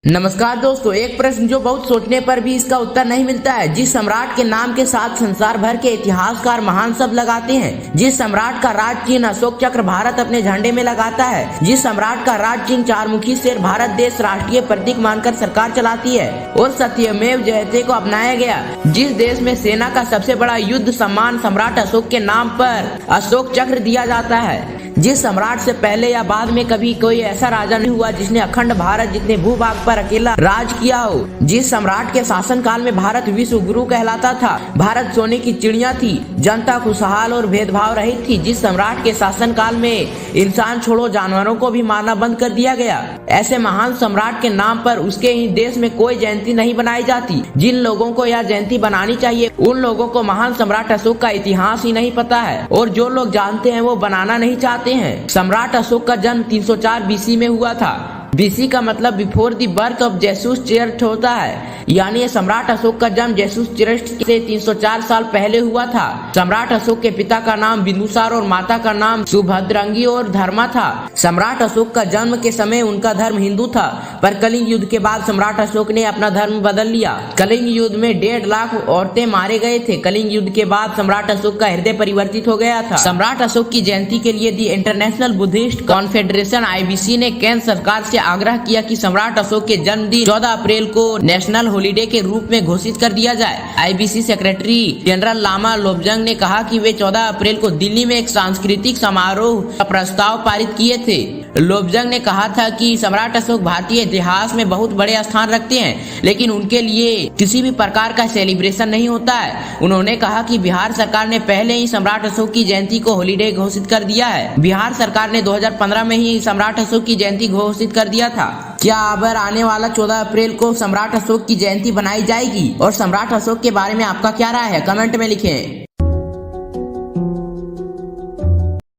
नमस्कार दोस्तों, एक प्रश्न जो बहुत सोचने पर भी इसका उत्तर नहीं मिलता है। जिस सम्राट के नाम के साथ संसार भर के इतिहासकार महान शब्द लगाते हैं, जिस सम्राट का राज चिन्ह अशोक चक्र भारत अपने झंडे में लगाता है, जिस सम्राट का राज चिन्ह चारमुखी शेर भारत देश राष्ट्रीय प्रतीक मानकर सरकार चलाती है और सत्यमेव जयते को अपनाया गया, जिस देश में सेना का सबसे बड़ा युद्ध सम्मान सम्राट अशोक के नाम पर अशोक चक्र दिया जाता है, जिस सम्राट से पहले या बाद में कभी कोई ऐसा राजा नहीं हुआ जिसने अखंड भारत जितने भूभाग पर अकेला राज किया हो, जिस सम्राट के शासन काल में भारत विश्व गुरु कहलाता था, भारत सोने की चिड़िया थी, जनता खुशहाल और भेदभाव रहित थी, जिस सम्राट के शासन काल में इंसान छोड़ो जानवरों को भी मारना बंद कर दिया गया, ऐसे महान सम्राट के नाम पर उसके ही देश में कोई जयंती नहीं बनाई जाती। जिन लोगों को यह जयंती बनानी चाहिए उन लोगों को महान सम्राट अशोक का इतिहास ही नहीं पता है, और जो लोग जानते हैं वो बनाना नहीं चाहते हैं। सम्राट अशोक का जन्म 304 बीसी में हुआ था। बीसी का मतलब before the birth of Jesus church होता है, यानी सम्राट अशोक का जन्म जेसस चर्च से 304 साल पहले हुआ था। सम्राट अशोक के पिता का नाम बिंदुसार और माता का नाम सुभद्रंगी और धर्मा था। सम्राट अशोक का जन्म के समय उनका धर्म हिंदू था, पर कलिंग युद्ध के बाद सम्राट अशोक ने अपना धर्म बदल लिया। कलिंग युद्ध में 1.5 लाख औरतें मारे गए थे। कलिंग युद्ध के बाद सम्राट अशोक का हृदय परिवर्तित हो गया था। सम्राट अशोक की जयंती के लिए दी इंटरनेशनल बुद्धिस्ट कॉन्फेडरेशन IBC ने केंद्र सरकार से आग्रह किया कि सम्राट अशोक के जन्मदिन 14 अप्रैल को नेशनल हॉलिडे के रूप में घोषित कर दिया जाए। IBC सेक्रेटरी जनरल लामा लोब्जंग ने कहा कि वे 14 अप्रैल को दिल्ली में एक सांस्कृतिक समारोह का प्रस्ताव पारित किए थे। लोब्जंग ने कहा था कि सम्राट अशोक भारतीय इतिहास में बहुत बड़े स्थान रखते हैं, लेकिन उनके लिए किसी भी प्रकार का सेलिब्रेशन नहीं होता है। उन्होंने कहा कि बिहार सरकार ने पहले ही सम्राट अशोक की जयंती को हॉलिडे घोषित कर दिया है। बिहार सरकार ने 2015 में ही सम्राट अशोक की जयंती घोषित कर दिया था। क्या अब आने वाला 14 अप्रैल को सम्राट अशोक की जयंती बनाई जाएगी? और सम्राट अशोक के बारे में आपका क्या राय है? कमेंट में लिखें।